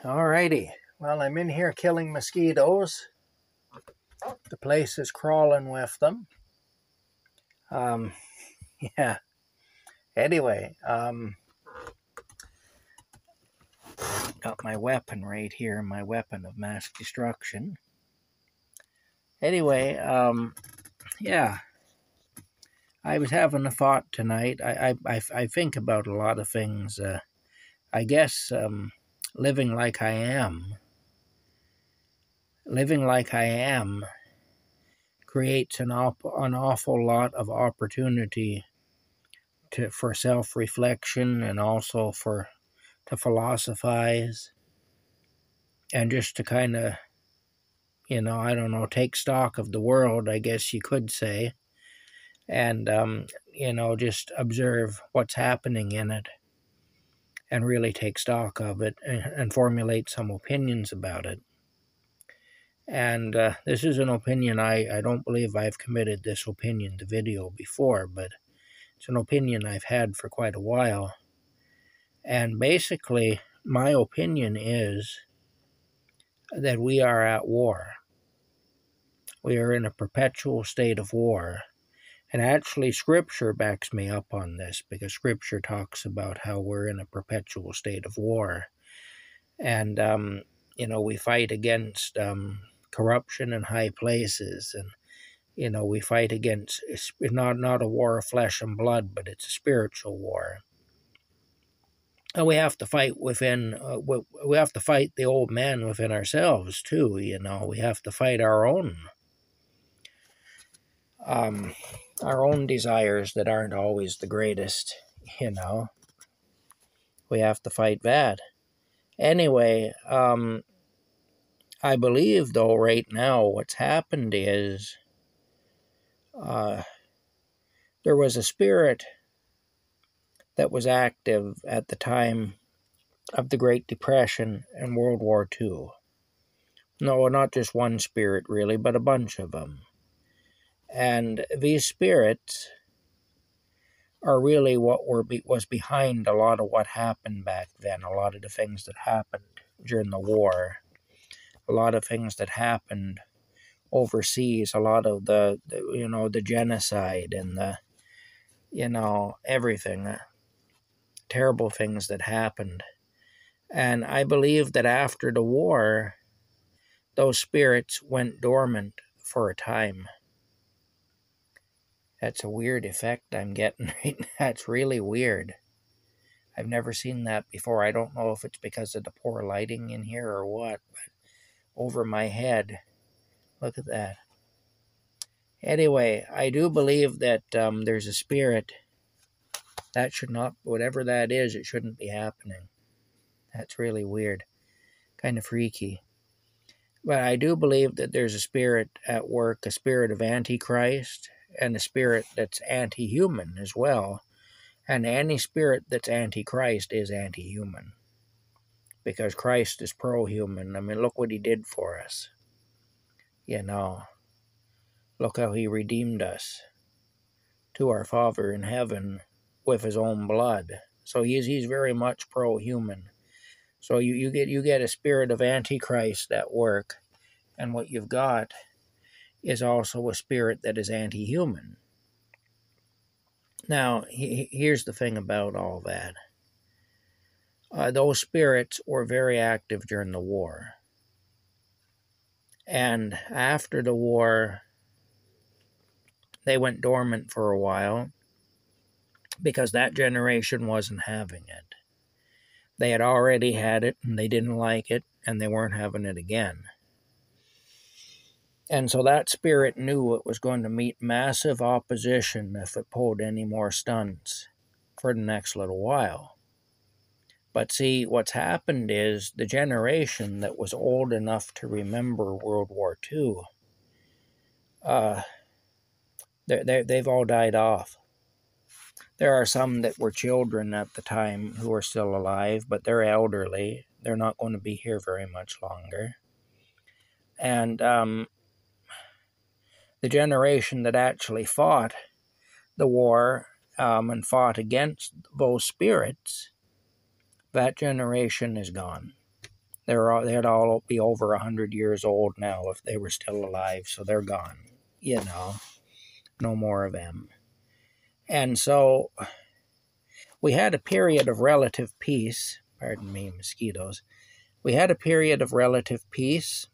Alrighty, well, I'm in here killing mosquitoes. The place is crawling with them. Yeah. Anyway, got my weapon right here, my weapon of mass destruction. Anyway, yeah. I was having a thought tonight. I think about a lot of things. I guess living like I am creates an awful lot of opportunity for self-reflection and also to philosophize and just to kind of, I don't know, take stock of the world, I guess you could say, and, just observe what's happening in it and really take stock of it and formulate some opinions about it. And this is an opinion, I don't believe I've committed this opinion to video before, but it's an opinion I've had for quite a while. And basically, my opinion is that we are at war. We are in a perpetual state of war. And actually, Scripture backs me up on this, because Scripture talks about how we're in a perpetual state of war. And, we fight against corruption in high places. And, we fight against, it's not a war of flesh and blood, but it's a spiritual war. And we have to fight within, we have to fight the old man within ourselves, too, We have to fight our own desires that aren't always the greatest, We have to fight that. Anyway, I believe, though, right now, what's happened is there was a spirit that was active at the time of the Great Depression and World War II. No, not just one spirit, really, but a bunch of them. And these spirits are really what was behind a lot of what happened back then, a lot of the things that happened during the war, a lot of things that happened overseas, a lot of the genocide and everything, terrible things that happened. And I believe that after the war, those spirits went dormant for a time. That's a weird effect I'm getting right now. That's really weird. I've never seen that before. I don't know if it's because of the poor lighting in here or what, but over my head, look at that. Anyway, I do believe that there's a spirit. That should not, whatever that is, it shouldn't be happening. That's really weird. Kind of freaky. But I do believe that there's a spirit at work, a spirit of Antichrist, and a spirit that's anti-human as well. And any spirit that's anti-Christ is anti-human. Because Christ is pro-human. I mean, look what he did for us. Look how he redeemed us to our Father in heaven with his own blood. So he's very much pro-human. So you get a spirit of Antichrist at work, and what you've got is also a spirit that is anti-human. Now, here's the thing about all that. Those spirits were very active during the war. And after the war, they went dormant for a while because that generation wasn't having it. They had already had it, and they didn't like it, and they weren't having it again. And so that spirit knew it was going to meet massive opposition if it pulled any more stunts for the next little while. But see, what's happened is the generation that was old enough to remember World War II, they've all died off. There are some that were children at the time who are still alive, but they're elderly. They're not going to be here very much longer. And the generation that actually fought the war and fought against those spirits, that generation is gone. They'd all be over 100 years old now if they were still alive, so they're gone. No more of them. And so we had a period of relative peace. Pardon me, mosquitoes. We had a period of relative peace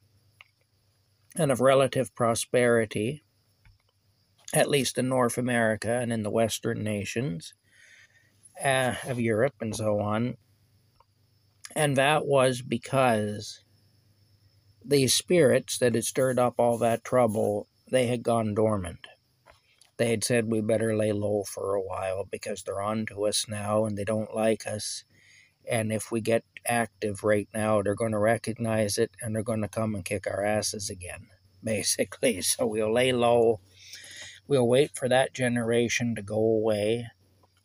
and of relative prosperity, at least in North America and in the Western nations of Europe and so on. And that was because these spirits that had stirred up all that trouble, they had gone dormant. They had said we better lay low for a while because they're on to us now and they don't like us. And if we get active right now, they're going to recognize it and they're going to come and kick our asses again, basically. So we'll lay low. We'll wait for that generation to go away.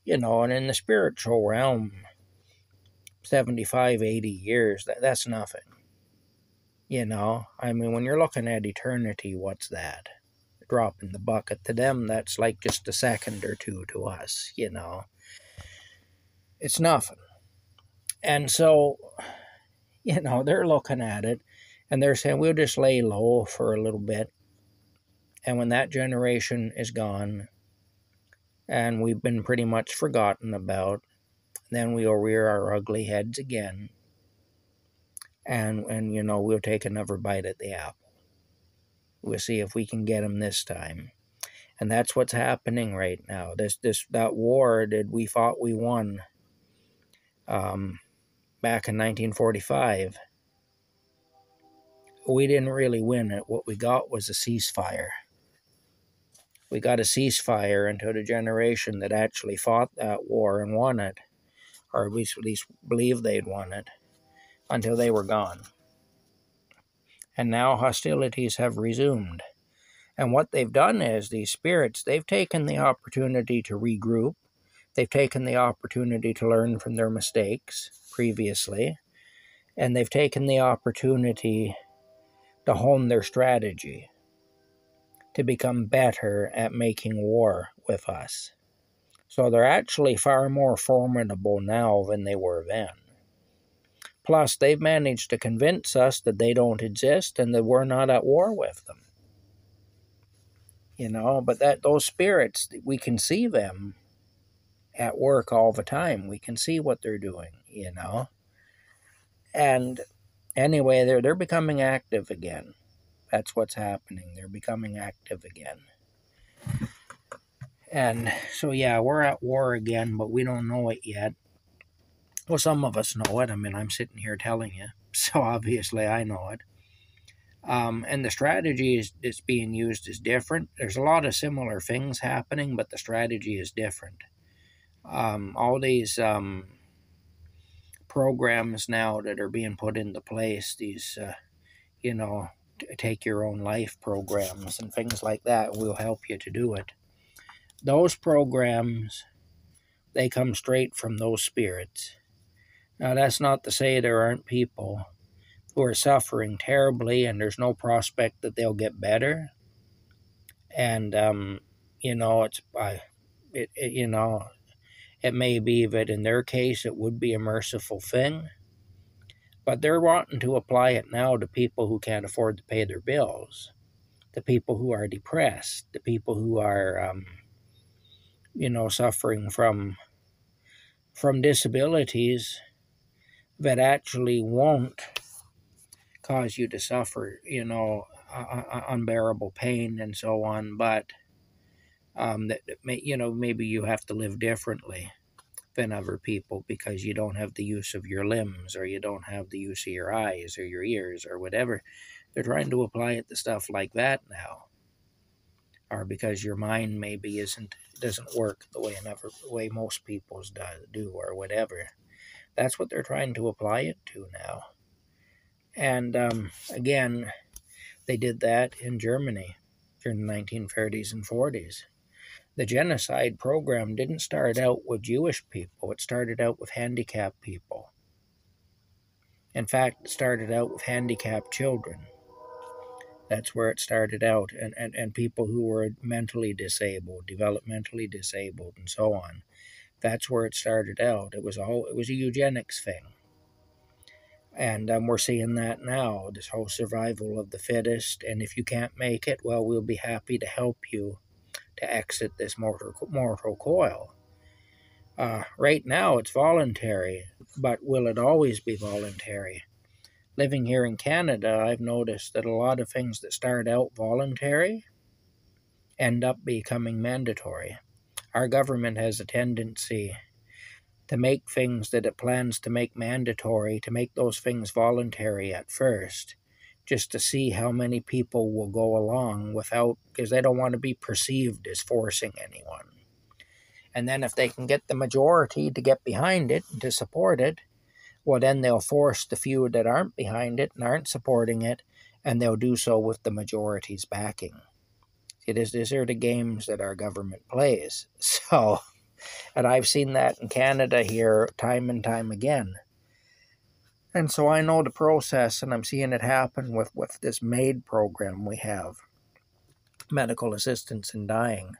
And in the spiritual realm, 75, 80 years, that's nothing. I mean, when you're looking at eternity, what's that? A drop in the bucket. To them, that's like just a second or two to us, It's nothing. And so, they're looking at it and they're saying, we'll just lay low for a little bit. And when that generation is gone and we've been pretty much forgotten about, then we'll rear our ugly heads again. And we'll take another bite at the apple. We'll see if we can get them this time. And that's what's happening right now. That war that we thought we won back in 1945, we didn't really win it. What we got was a ceasefire. We got a ceasefire until the generation that actually fought that war and won it, or at least believed they'd won it, until they were gone. And now hostilities have resumed. And what they've done is, these spirits, they've taken the opportunity to regroup. They've taken the opportunity to learn from their mistakes previously. And they've taken the opportunity to hone their strategy, to become better at making war with us. So they're actually far more formidable now than they were then. Plus, they've managed to convince us that they don't exist and that we're not at war with them. But those spirits, we can see them at work all the time. We can see what they're doing, And anyway, they're becoming active again. That's what's happening. They're becoming active again. And so, yeah, we're at war again, but we don't know it yet. Well, some of us know it. I mean, I'm sitting here telling you, so obviously I know it. And the strategy that's being used is different. There's a lot of similar things happening, but the strategy is different. All these programs now that are being put into place, these, take your own life programs and things like that, will help you to do it. Those programs, they come straight from those spirits. Now, that's not to say there aren't people who are suffering terribly and there's no prospect that they'll get better. And, it may be that in their case it would be a merciful thing, but they're wanting to apply it now to people who can't afford to pay their bills, to people who are depressed, to people who are, suffering from disabilities that actually won't cause you to suffer, unbearable pain and so on, but maybe you have to live differently than other people because you don't have the use of your limbs, or you don't have the use of your eyes or your ears or whatever. They're trying to apply it to stuff like that now, or because your mind maybe doesn't work the way most people's do or whatever. That's what they're trying to apply it to now. And again, they did that in Germany during the 1930s and 40s. The genocide program didn't start out with Jewish people. It started out with handicapped people. In fact, it started out with handicapped children. That's where it started out. And people who were mentally disabled, developmentally disabled, and so on. That's where it started out. It was a eugenics thing. And we're seeing that now, this whole survival of the fittest. And if you can't make it, well, we'll be happy to help you to exit this mortal coil. Right now, it's voluntary, but will it always be voluntary? Living here in Canada, I've noticed that a lot of things that start out voluntary end up becoming mandatory. Our government has a tendency to make things that it plans to make mandatory, to make those things voluntary at first, just to see how many people will go along without, because they don't want to be perceived as forcing anyone. And then if they can get the majority to get behind it and to support it, well, then they'll force the few that aren't behind it and aren't supporting it, and they'll do so with the majority's backing. These are the games that our government plays. So, and I've seen that in Canada here time and time again. And so I know the process, and I'm seeing it happen with this MAID program we have, Medical Assistance in Dying.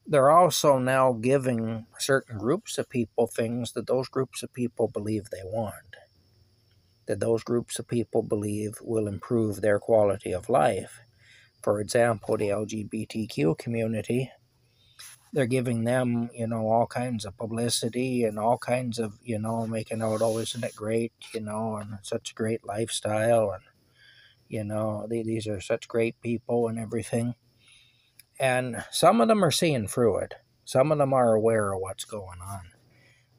They're also now giving certain groups of people things that those groups of people believe they want, that those groups of people believe will improve their quality of life. For example, the LGBTQ community, they're giving them, all kinds of publicity and all kinds of, making out, oh, isn't it great, and such a great lifestyle, and, these are such great people and everything. And some of them are seeing through it. Some of them are aware of what's going on,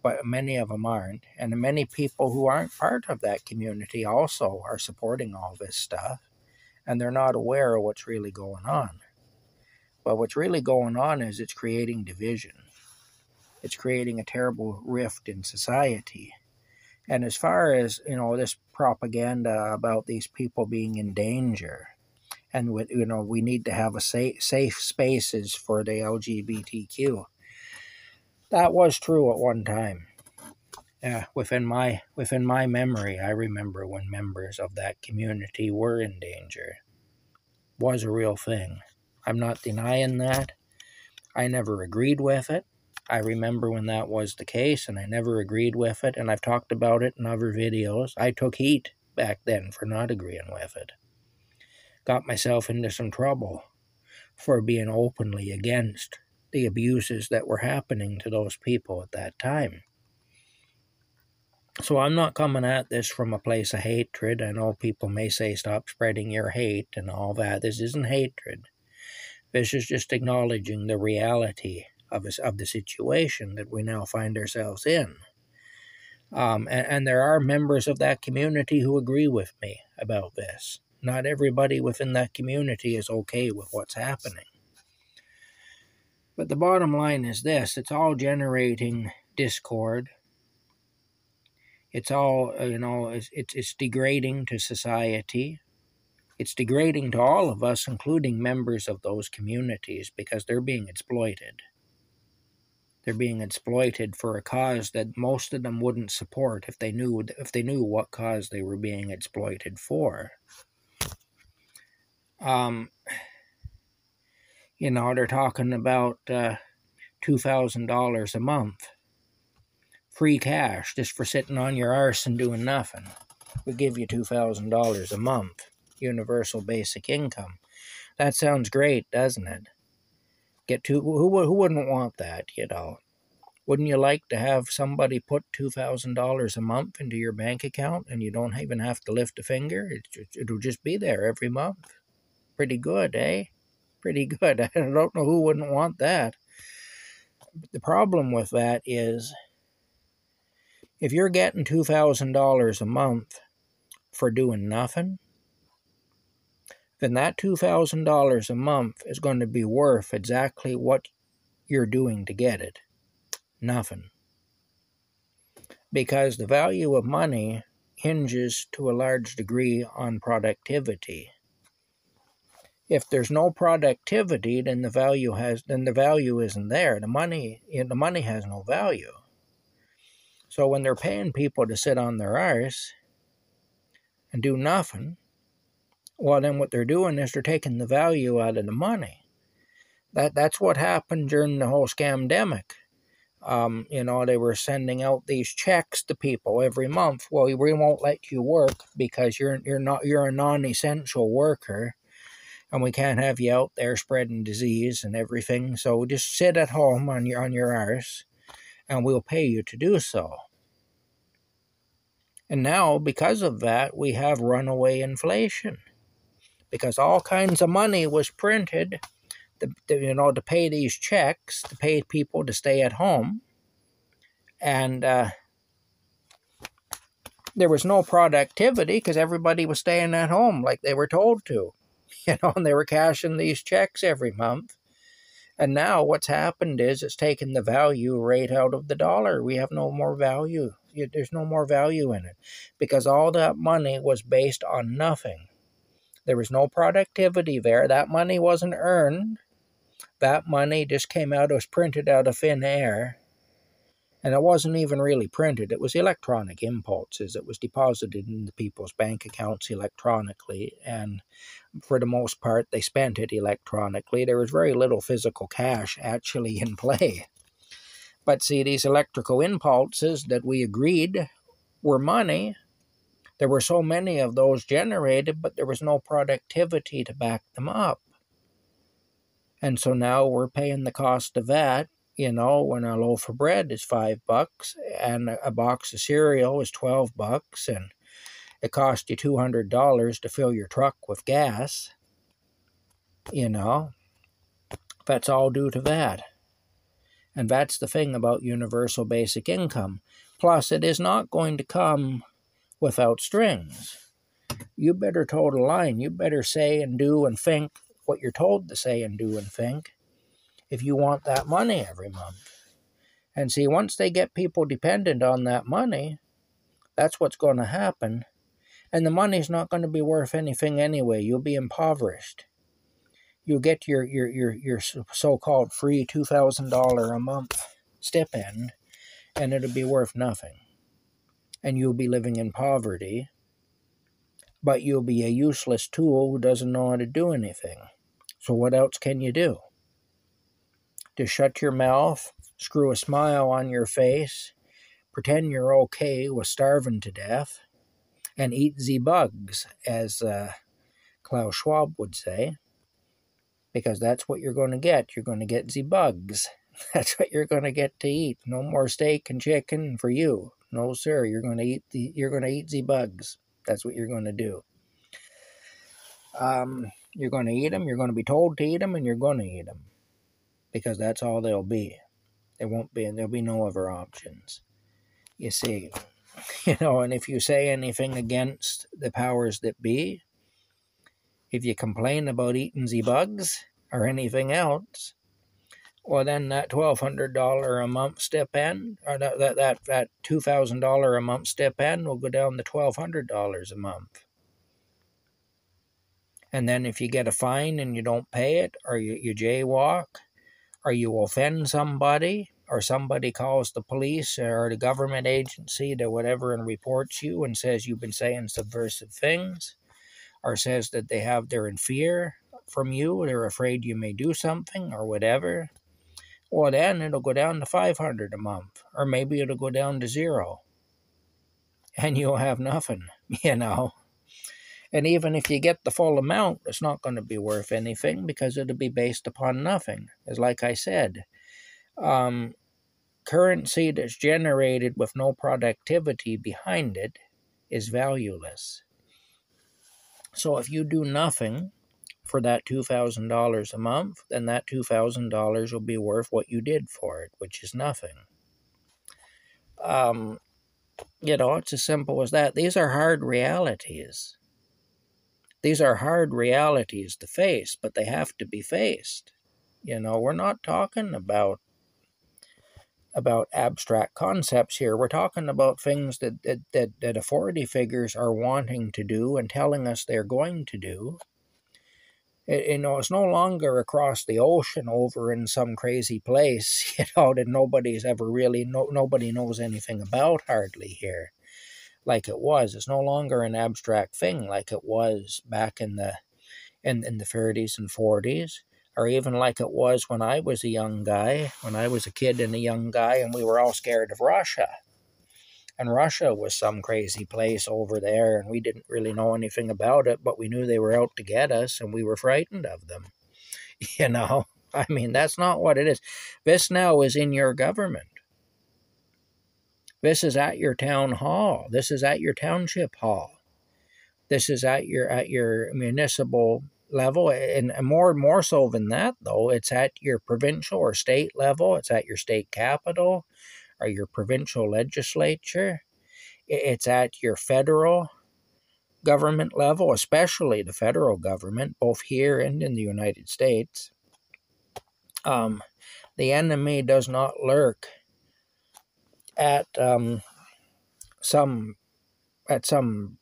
but many of them aren't. And many people who aren't part of that community also are supporting all this stuff, and they're not aware of what's really going on. But what's really going on is it's creating division. It's creating a terrible rift in society. And as far as, this propaganda about these people being in danger, and we need to have a safe spaces for the LGBTQ. That was true at one time. Within my memory, I remember when members of that community were in danger. Was a real thing. I'm not denying that. I never agreed with it. I remember when that was the case, and I never agreed with it, and I've talked about it in other videos. I took heat back then for not agreeing with it. Got myself into some trouble for being openly against the abuses that were happening to those people at that time. So I'm not coming at this from a place of hatred. I know people may say stop spreading your hate and all that. This isn't hatred. This is just acknowledging the reality of the situation that we now find ourselves in. And there are members of that community who agree with me about this. Not everybody within that community is okay with what's happening. But the bottom line is this: it's all generating discord. It's all, it's degrading to society. It's degrading to all of us, including members of those communities, because they're being exploited. They're being exploited for a cause that most of them wouldn't support if they knew what cause they were being exploited for. They're talking about $2,000 a month. Free cash just for sitting on your arse and doing nothing. We give you $2,000 a month. Universal basic income. That sounds great, doesn't it? Who wouldn't want that, Wouldn't you like to have somebody put $2,000 a month into your bank account and you don't even have to lift a finger? It'll just be there every month. Pretty good, eh? Pretty good. I don't know who wouldn't want that. But the problem with that is, if you're getting $2,000 a month for doing nothing, then that $2,000 a month is going to be worth exactly what you're doing to get it. Nothing. Because the value of money hinges to a large degree on productivity. If there's no productivity, then the value isn't there. The money has no value. So when they're paying people to sit on their arse and do nothing, well, then what they're doing is they're taking the value out of the money. That's what happened during the whole scamdemic. They were sending out these checks to people every month. Well, we won't let you work because you're a non-essential worker, and we can't have you out there spreading disease and everything. So just sit at home on your arse, and we'll pay you to do so. And now, because of that, we have runaway inflation, because all kinds of money was printed to pay these checks, to pay people to stay at home. And there was no productivity because everybody was staying at home like they were told to, and they were cashing these checks every month. And now what's happened is it's taken the value rate out of the dollar. We have no more value. There's no more value in it because all that money was based on nothing. There was no productivity there. That money wasn't earned. That money just was printed out of thin air. And it wasn't even really printed. It was electronic impulses. It was deposited in the people's bank accounts electronically. And for the most part, they spent it electronically. There was very little physical cash actually in play. But see, these electrical impulses that we agreed were money, there were so many of those generated, but there was no productivity to back them up. And so now we're paying the cost of that. When a loaf of bread is $5 and a box of cereal is $12 and it costs you $200 to fill your truck with gas, that's all due to that. And that's the thing about universal basic income. Plus, it is not going to come without strings. You better toe the line. You better say and do and think what you're told to say and do and think if you want that money every month. And see, once they get people dependent on that money, that's what's going to happen. And the money's not going to be worth anything anyway. You'll be impoverished. You'll get your so-called free $2,000 a month stipend, and it'll be worth nothing. And you'll be living in poverty, but you'll be a useless tool who doesn't know how to do anything. So what else can you do? Just shut your mouth, screw a smile on your face, pretend you're okay with starving to death, and eat the bugs, as Klaus Schwab would say, because that's what you're going to get. You're going to get the bugs. That's what you're going to get to eat. No more steak and chicken for you. No, sir. You're going to eat the bugs. That's what you're going to do. You're going to eat them. You're going to be told to eat them, and you're going to eat them. Because that's all they'll be. There'll be no other options. You see, and if you say anything against the powers that be, if you complain about eating the bugs or anything else, well, then that $1,200 a month stipend, or that $2,000 a month stipend will go down to $1,200 a month. And then if you get a fine and you don't pay it, or you jaywalk, or you offend somebody, or somebody calls the police or the government agency to whatever and reports you and says you've been saying subversive things, or says that they're in fear from you, they're afraid you may do something or whatever, well, then it'll go down to $500 a month, or maybe it'll go down to $0, and you'll have nothing, And even if you get the full amount, it's not going to be worth anything because it'll be based upon nothing. As like I said, currency that's generated with no productivity behind it is valueless. So if you do nothing for that $2,000 a month, then that $2,000 will be worth what you did for it, which is nothing. It's as simple as that. These are hard realities. These are hard realities to face, but they have to be faced. We're not talking about abstract concepts here. We're talking about things that authority figures are wanting to do and telling us they're going to do. It's no longer across the ocean over in some crazy place, that nobody's ever really, nobody knows anything about hardly here. Like it was. It's no longer an abstract thing like it was back in the 30s and 40s. or even like it was when I was a young guy, when I was a kid and a young guy, and we were all scared of Russia. And Russia was some crazy place over there, and we didn't really know anything about it, but we knew they were out to get us, and we were frightened of them. You know, I mean, that's not what it is. This now is in your government. This is at your town hall. This is at your township hall. This is at your municipal level, and more so than that, though, it's at your provincial or state level. It's at your state capital or your provincial legislature. It's at your federal government level, especially the federal government, both here and in the United States. The enemy does not lurk at some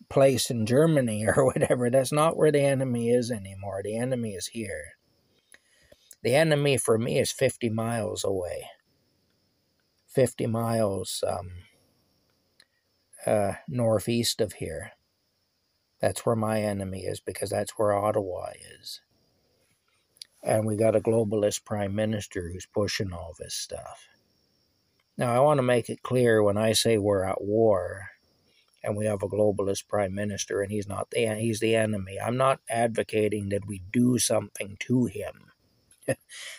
place in Germany or whatever. That's not where the enemy is anymore. The enemy is here. The enemy for me is 50 miles away. 50 miles northeast of here. That's where my enemy is, because that's where Ottawa is. And we got a globalist prime minister who's pushing all this stuff. Now, I want to make it clear, when I say we're at war and we have a globalist prime minister and he's the enemy, I'm not advocating that we do something to him.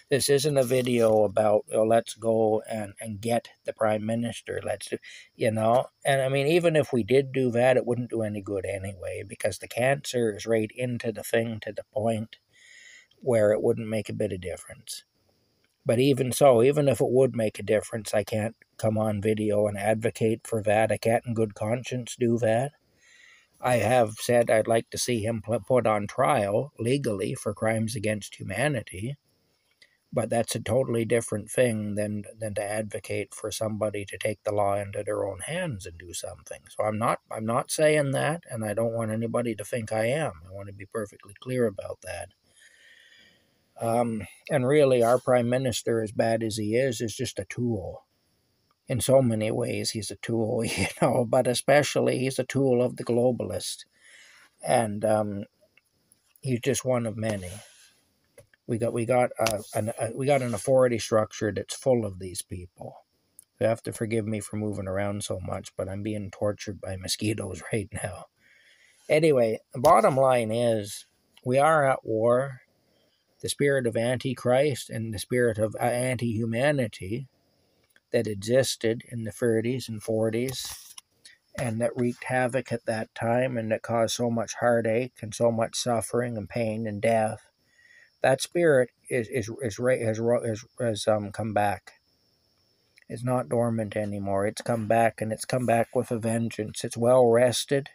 This isn't a video about, let's go and get the prime minister. Let's do, And I mean, even if we did do that, it wouldn't do any good anyway, because the cancer is right into the thing, to the point where it wouldn't make a bit of difference. But even so, even if it would make a difference, I can't come on video and advocate for that. I can't in good conscience do that. I have said I'd like to see him put on trial legally for crimes against humanity. But that's a totally different thing than to advocate for somebody to take the law into their own hands and do something. So I'm not saying that, and I don't want anybody to think I am. I want to be perfectly clear about that. And really, our prime minister, as bad as he is just a tool. In so many ways, he's a tool, but especially he's a tool of the globalist. And he's just one of many. We got an authority structure that's full of these people. You have to forgive me for moving around so much, but I'm being tortured by mosquitoes right now. Anyway, the bottom line is, we are at war. The spirit of Antichrist and the spirit of anti-humanity that existed in the 30s and 40s and that wreaked havoc at that time and that caused so much heartache and so much suffering and pain and death, that spirit has come back. It's not dormant anymore. It's come back, and it's come back with a vengeance. It's well rested.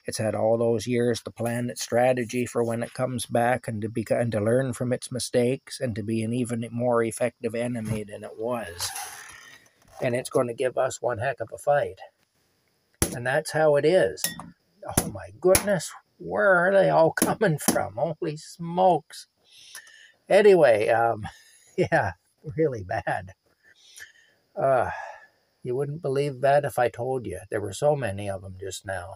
It's had all those years to plan its strategy for when it comes back, and to learn from its mistakes, and to be an even more effective enemy than it was. And it's going to give us one heck of a fight. And that's how it is. Oh my goodness, where are they all coming from? Holy smokes. Anyway, yeah, really bad. You wouldn't believe that if I told you. There were so many of them just now.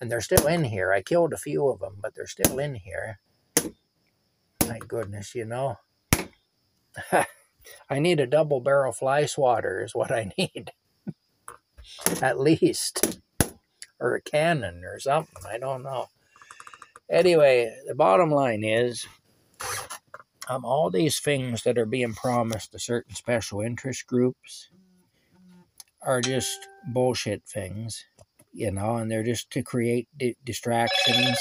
And they're still in here. I killed a few of them, but they're still in here. My goodness, I need a double barrel fly swatter is what I need. At least. Or a cannon or something. I don't know. Anyway, the bottom line is, all these things that are being promised to certain special interest groups are just bullshit things, and they're just to create distractions,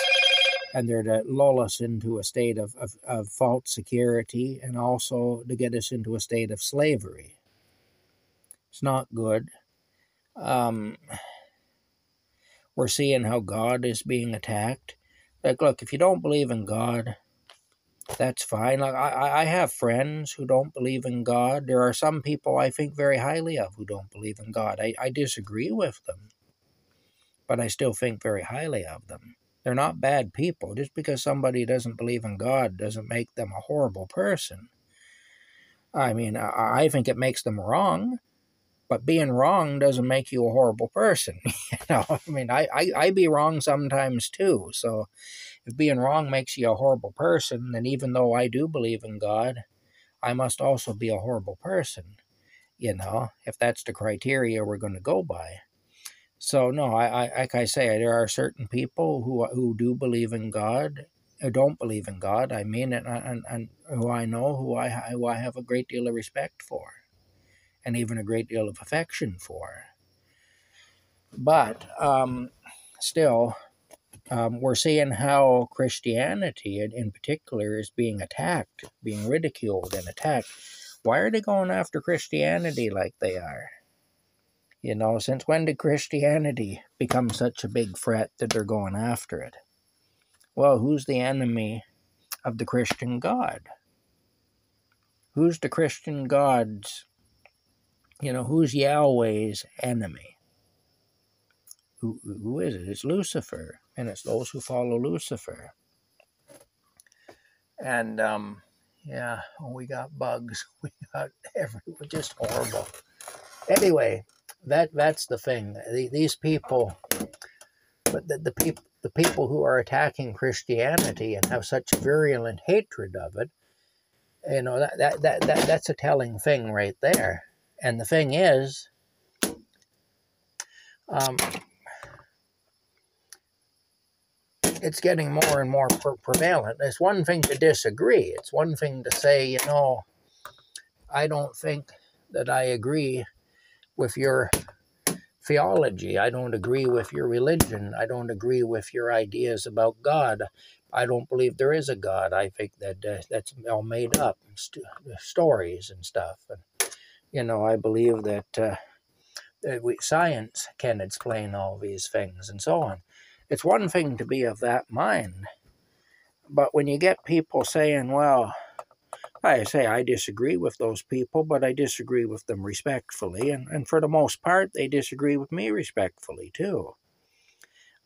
and they're to lull us into a state of false security, and also to get us into a state of slavery. It's not good. We're seeing how God is being attacked. Like, look, if you don't believe in God, that's fine. Like, I have friends who don't believe in God. There are some people I think very highly of who don't believe in God. I disagree with them, but I still think very highly of them. They're not bad people. Just because somebody doesn't believe in God doesn't make them a horrible person. I mean, I think it makes them wrong, But being wrong doesn't make you a horrible person. I mean, I be wrong sometimes too. So if being wrong makes you a horrible person, then even though I do believe in God, I must also be a horrible person, if that's the criteria we're going to go by. So no, I like I say, there are certain people who do believe in God, who don't believe in God. I mean, and who I know, who I have a great deal of respect for, and even a great deal of affection for. But still, we're seeing how Christianity, in particular, is being attacked, being ridiculed and attacked. Why are they going after Christianity like they are? Since when did Christianity become such a big threat that they're going after it? Well, who's the enemy of the Christian God? Who's the Christian God's, who's Yahweh's enemy? Who is it? It's Lucifer, and it's those who follow Lucifer. And, we got bugs. We got everyone, just horrible. Anyway, that's the thing. These people, but the people who are attacking Christianity and have such virulent hatred of it, that's a telling thing right there. And the thing is, it's getting more and more prevalent. It's one thing to disagree. It's one thing to say, I don't think that I agree with your theology. I don't agree with your religion. I don't agree with your ideas about God. I don't believe there is a God. I think that that's all made up stories and stuff. And, I believe that science can explain all these things and so on. It's one thing to be of that mind. But when you get people saying, well, I say I disagree with those people, but I disagree with them respectfully. And for the most part, they disagree with me respectfully, too.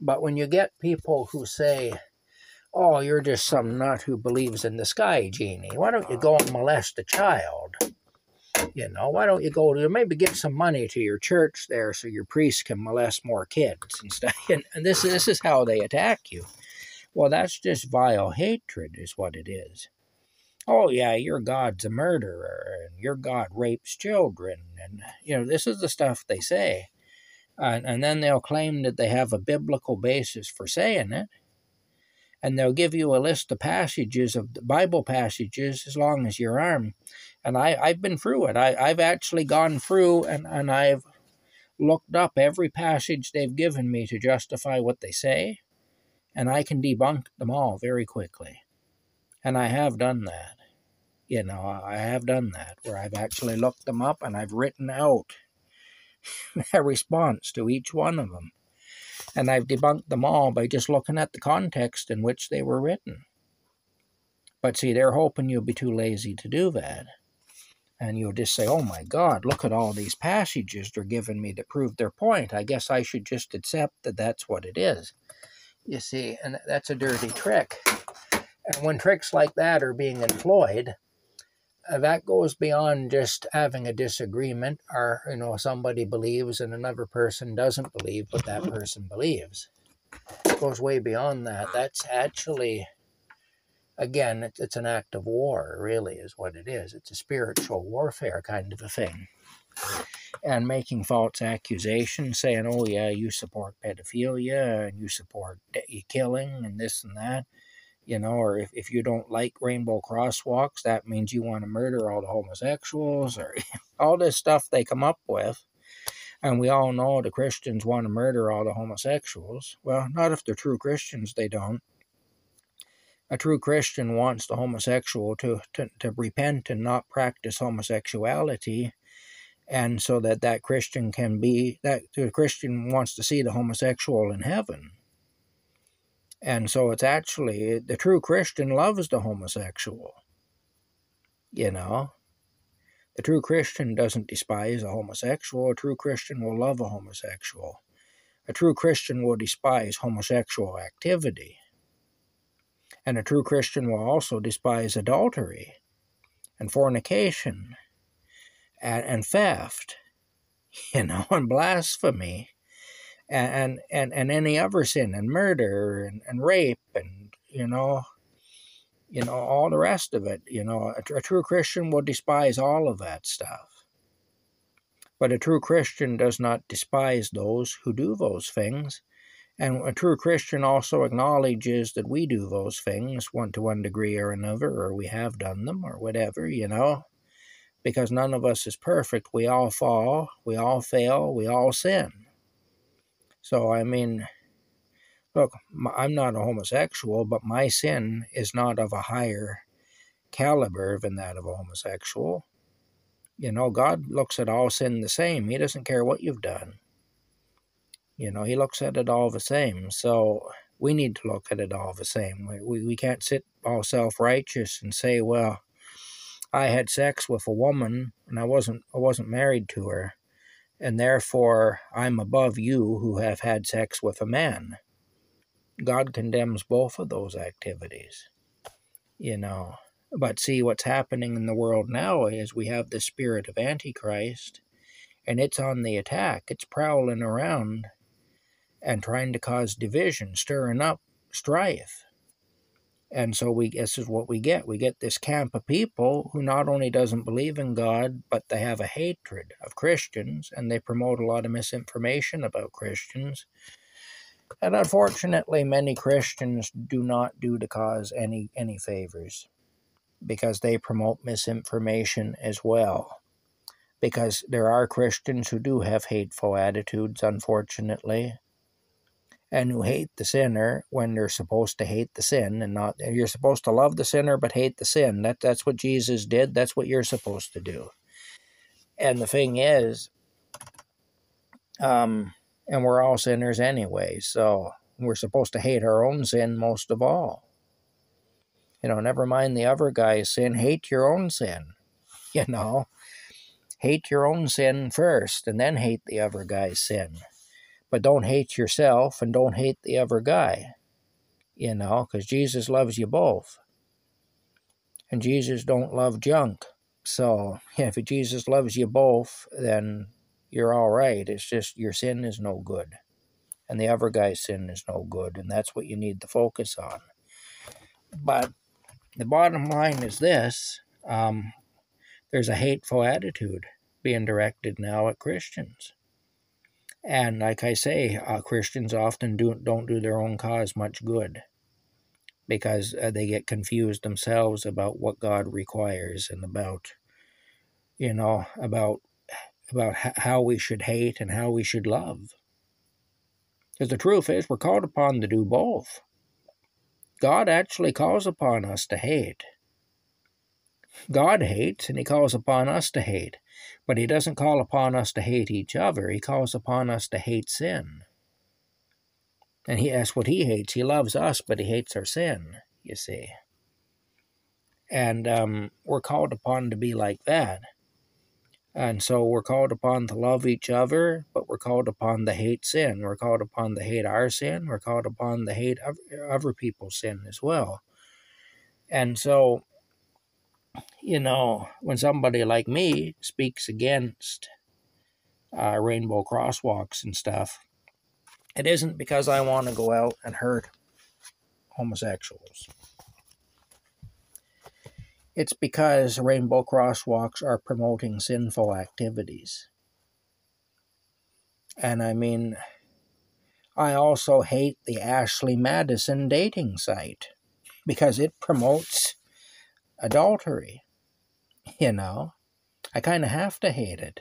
But when you get people who say, oh, you're just some nut who believes in the sky genie, why don't you go and molest a child? Why don't you go to maybe give some money to your church there so your priest can molest more kids and stuff? And this is how they attack you. Well, that's just vile hatred is what it is. Oh, yeah, your God's a murderer, and your God rapes children, and, this is the stuff they say. And then they'll claim that they have a biblical basis for saying it, and they'll give you a list of passages, of the Bible passages, as long as your arm. And I've been through it. I've actually gone through, and I've looked up every passage they've given me to justify what they say, and I can debunk them all very quickly. And I have done that. I have done that, where I've actually looked them up and I've written out a response to each one of them. And I've debunked them all by just looking at the context in which they were written. But see, they're hoping you'll be too lazy to do that. And you'll just say, oh my God, look at all these passages they're giving me to prove their point. I guess I should just accept that that's what it is. You see, and that's a dirty trick. And when tricks like that are being employed, that goes beyond just having a disagreement, or somebody believes and another person doesn't believe what that person believes. It goes way beyond that. That's actually, again, it's an act of war, really, is what it is. It's a spiritual warfare kind of a thing. And making false accusations, saying, oh yeah, you support pedophilia and you support killing and this and that. Or if you don't like rainbow crosswalks, that means you want to murder all the homosexuals, or all this stuff they come up with. And we all know the Christians want to murder all the homosexuals. Well, not if they're true Christians, they don't. A true Christian wants the homosexual to repent and not practice homosexuality, and so that Christian the Christian wants to see the homosexual in heaven. And so it's actually, the true Christian loves the homosexual. The true Christian doesn't despise a homosexual. A true Christian will love a homosexual. A true Christian will despise homosexual activity. And a true Christian will also despise adultery and fornication and theft. and blasphemy, and any other sin, and murder, and rape, and all the rest of it. A true Christian will despise all of that stuff. But a true Christian does not despise those who do those things. And a true Christian also acknowledges that we do those things, to one degree or another, or we have done them, or whatever, because none of us is perfect. We all fall, we all fail, we all sin. So, I mean, look, I'm not a homosexual, but my sin is not of a higher caliber than that of a homosexual. God looks at all sin the same. He doesn't care what you've done. He looks at it all the same. So we need to look at it all the same. We can't sit all self-righteous and say, well, I had sex with a woman and I wasn't married to her, and therefore I'm above you who have had sex with a man. God condemns both of those activities. But see, what's happening in the world now is we have the spirit of Antichrist, and it's on the attack. It's prowling around and trying to cause division, stirring up strife. And so this is what we get. We get this camp of people who not only doesn't believe in God, but they have a hatred of Christians, and they promote a lot of misinformation about Christians. And unfortunately, many Christians do not do the cause any favors, because they promote misinformation as well. Because there are Christians who do have hateful attitudes, unfortunately, and who hate the sinner when they're supposed to hate the sin, and not. You're supposed to love the sinner but hate the sin. That's what Jesus did. That's what you're supposed to do. And the thing is, and we're all sinners anyway, so we're supposed to hate our own sin most of all. Never mind the other guy's sin. Hate your own sin. Hate your own sin first, and then hate the other guy's sin. But don't hate yourself, and don't hate the other guy, because Jesus loves you both. And Jesus don't love junk. So, if Jesus loves you both, then you're all right. It's just your sin is no good, and the other guy's sin is no good, and that's what you need to focus on. But the bottom line is this. There's a hateful attitude being directed now at Christians. And like I say, Christians often don't do their own cause much good, because they get confused themselves about what God requires, and about how we should hate and how we should love. Because the truth is, we're called upon to do both. God actually calls upon us to hate. God hates, and he calls upon us to hate. But he doesn't call upon us to hate each other. He calls upon us to hate sin. And that's what he hates. He loves us, but he hates our sin, you see. And we're called upon to be like that. And so we're called upon to love each other, but we're called upon to hate sin. We're called upon to hate our sin. We're called upon to hate other people's sin as well. And so, when somebody like me speaks against rainbow crosswalks and stuff, it isn't because I want to go out and hurt homosexuals. It's because rainbow crosswalks are promoting sinful activities. And I mean, I also hate the Ashley Madison dating site, because it promotes adultery. I kind of have to hate it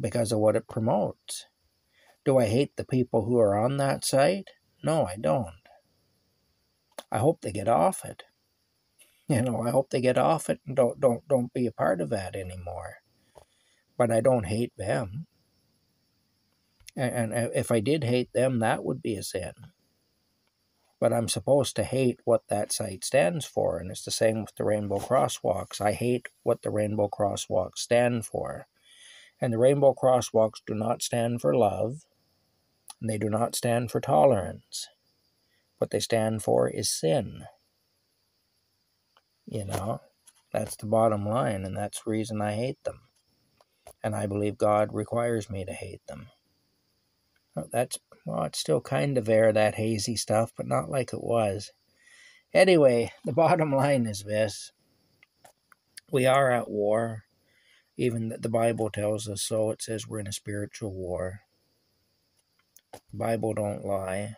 because of what it promotes. Do I hate the people who are on that site? No, I don't. I hope they get off it. I hope they get off it and don't be a part of that anymore. But I don't hate them. And if I did hate them, that would be a sin. But I'm supposed to hate what that site stands for, and it's the same with the rainbow crosswalks. I hate what the rainbow crosswalks stand for. And the rainbow crosswalks do not stand for love, and they do not stand for tolerance. What they stand for is sin. That's the bottom line, and that's the reason I hate them. And I believe God requires me to hate them. Well, it's still kind of there, that hazy stuff, but not like it was. Anyway, the bottom line is this. We are at war. Even the Bible tells us so. It says we're in a spiritual war. The Bible don't lie.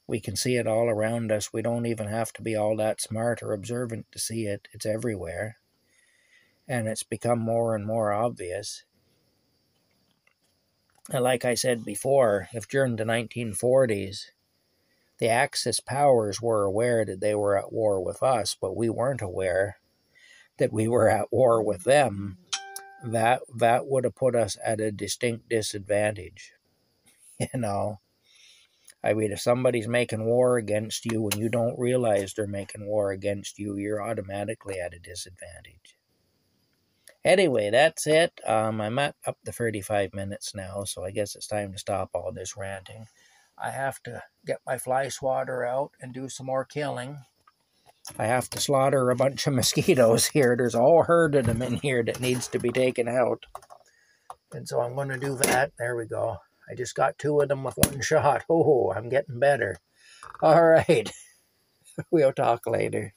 We can see it all around us. We don't even have to be all that smart or observant to see it. It's everywhere. And it's become more and more obvious. And like I said before, if during the 1940s, the Axis powers were aware that they were at war with us, but we weren't aware that we were at war with them, that would have put us at a distinct disadvantage. You know, I mean, if somebody's making war against you and you don't realize they're making war against you, you're automatically at a disadvantage. Anyway, that's it. I'm at up to 35 minutes now, so I guess it's time to stop all this ranting. I have to get my fly swatter out and do some more killing. I have to slaughter a bunch of mosquitoes here. There's a whole herd of them in here that needs to be taken out. And so I'm going to do that. There we go. I just got 2 of them with 1 shot. Oh, I'm getting better. All right. We'll talk later.